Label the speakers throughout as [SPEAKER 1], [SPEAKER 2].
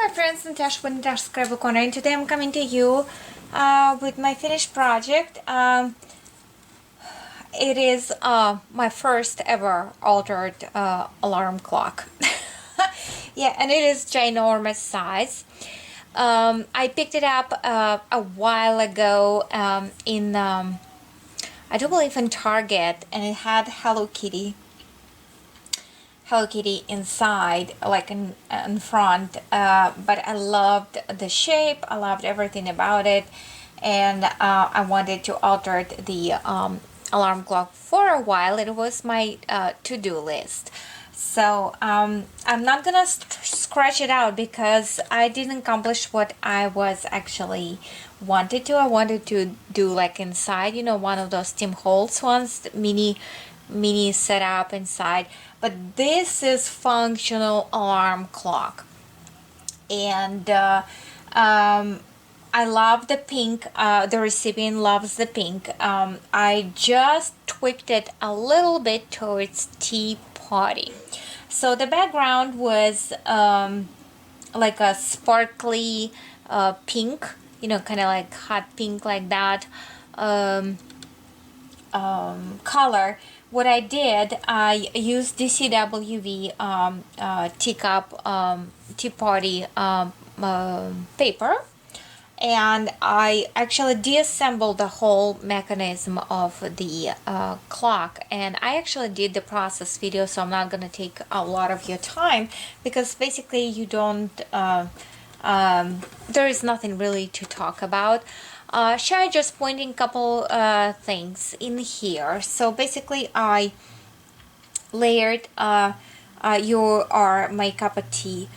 [SPEAKER 1] my friends, Natasha with Natasha'ScrapbooKorner, and today I'm coming to you with my finished project. It is my first ever altered alarm clock. Yeah, and it is ginormous size. I picked it up a while ago in, I do believe in Target, and it had Hello Kitty inside, like in front, but I loved the shape, I loved everything about it, and I wanted to alter the alarm clock for a while. It was my to-do list. So I'm not gonna scratch it out because I didn't accomplish what I was actually wanted to. I wanted to do like inside, you know, one of those Tim Holtz ones, mini setup inside, but this is functional alarm clock, and I love the pink. The recipient loves the pink. I just tweaked it a little bit towards tea party. So the background was like a sparkly pink, you know, kind of like hot pink, like that color. What I did, I used DCWV teacup tea party paper, and I actually deassembled the whole mechanism of the clock, and I actually did the process video, so I'm not going to take a lot of your time because basically you don't there is nothing really to talk about. Shall I just pointing a couple things in here? So basically I layered your or my cup of tea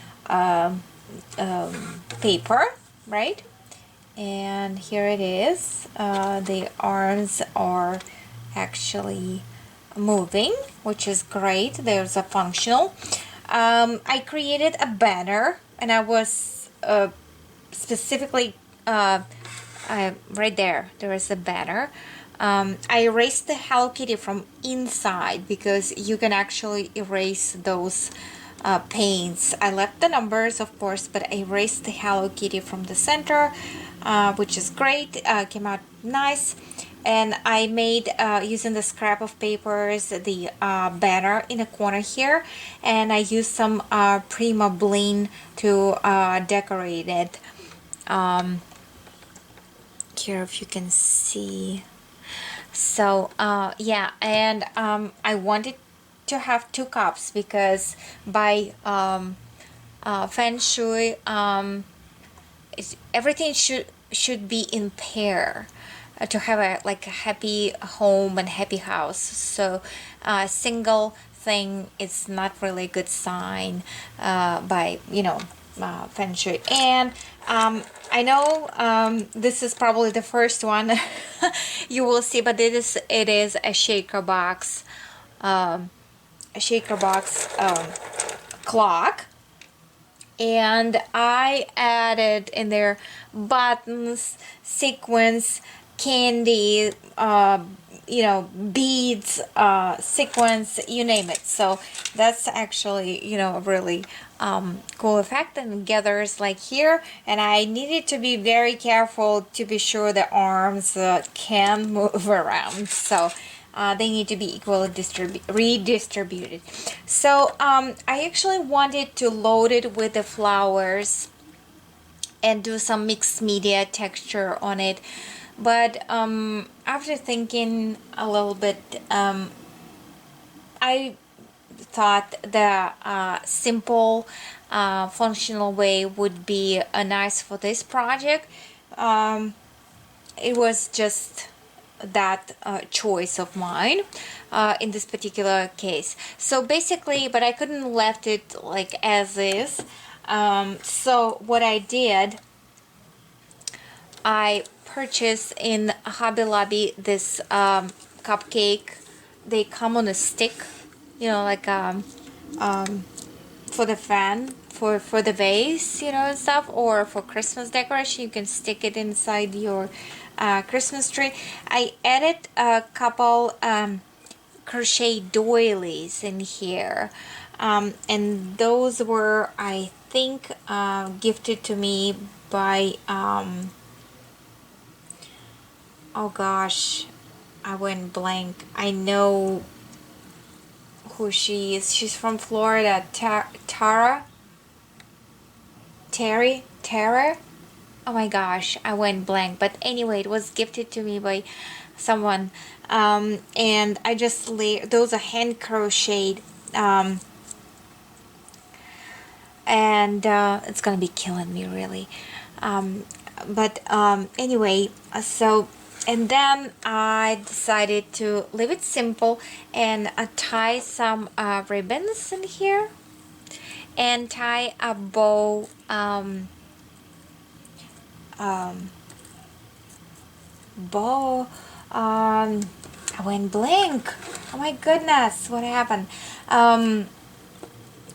[SPEAKER 1] paper, right? And here it is. The arms are actually moving, which is great. There's a functional. I created a banner, and I was specifically right there is a banner. I erased the Hello Kitty from inside because you can actually erase those paints. I left the numbers, of course, but I erased the Hello Kitty from the center, which is great. Came out nice. And I made, using the scrap of papers, the banner in the corner here, and I used some Prima Bling to decorate it. Here, if you can see. So yeah, and I wanted to have two cups because by feng shui, everything should be in pair to have a happy home and happy house. So single thing is not really a good sign by, you know, feng shui. And I know this is probably the first one you will see, but it is a shaker box clock, and I added in there buttons, sequins, candy, you know, beads, sequins, you name it. So that's actually, you know, a really cool effect, and gathers like here. And I needed to be very careful to be sure the arms can move around, so they need to be equally redistributed. So I actually wanted to load it with the flowers and do some mixed media texture on it, but after thinking a little bit, I thought the simple functional way would be nice for this project. It was just that choice of mine in this particular case. So basically, but I couldn't left it like as is. So what I did, I purchased in Hobby Lobby this cupcake. They come on a stick, you know, like for the fan, for the vase, you know, and stuff, or for Christmas decoration. You can stick it inside your Christmas tree. I added a couple crochet doilies in here. And those were, I think, gifted to me by oh gosh, I went blank. I know who she is. She's from Florida. Tara. Oh my gosh, I went blank. But anyway, it was gifted to me by someone. And I just those are hand crocheted. And it's gonna be killing me really. But anyway, so and then I decided to leave it simple and tie some ribbons in here and tie a bow bow I went blank. Oh my goodness, what happened?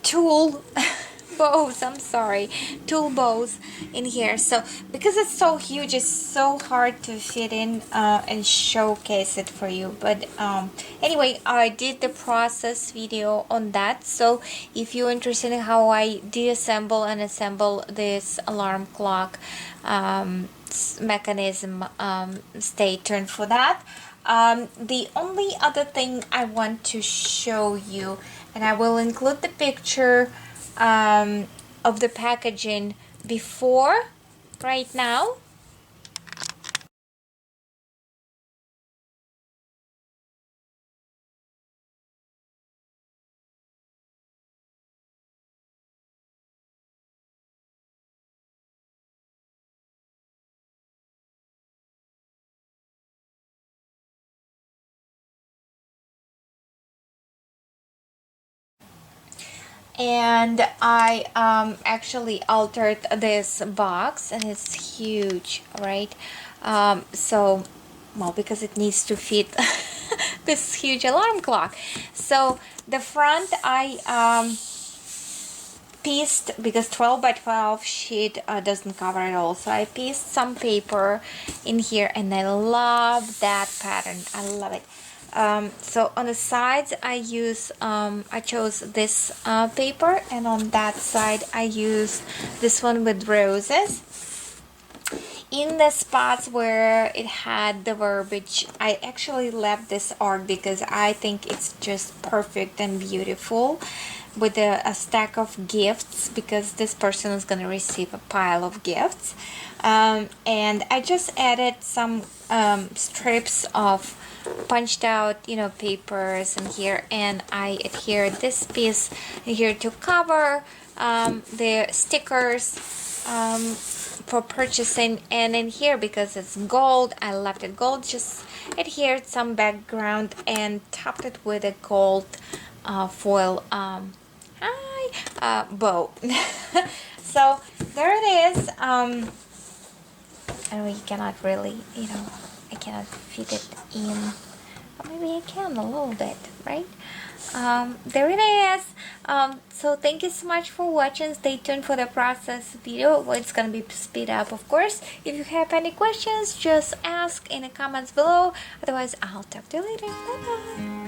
[SPEAKER 1] Tulle bows, I'm sorry, tulle bows in here. So because it's so huge, it's so hard to fit in and showcase it for you. But anyway, I did the process video on that, so if you're interested in how I deassemble and assemble this alarm clock mechanism, stay tuned for that. The only other thing I want to show you, and I will include the picture of the packaging before right now. And I actually altered this box, and it's huge, right? So well, because it needs to fit this huge alarm clock. So the front I pieced, because 12 by 12 sheet doesn't cover it all, so I pieced some paper in here, and I love that pattern. I love it. So on the sides I chose this paper, and on that side I used this one with roses. In the spots where it had the verbiage, I actually left this art because I think it's just perfect and beautiful with a stack of gifts, because this person is going to receive a pile of gifts. And I just added some strips of punched out papers in here, and I adhered this piece here to cover the stickers for purchasing. And in here, because it's gold, I left it gold, just adhered some background and topped it with a gold foil bow. So there it is. I know you cannot really, I cannot fit it in. Or maybe I can a little bit, right? There it is. So thank you so much for watching. Stay tuned for the process video. It's gonna be speed up, of course. If you have any questions, just ask in the comments below. Otherwise, I'll talk to you later. Bye bye.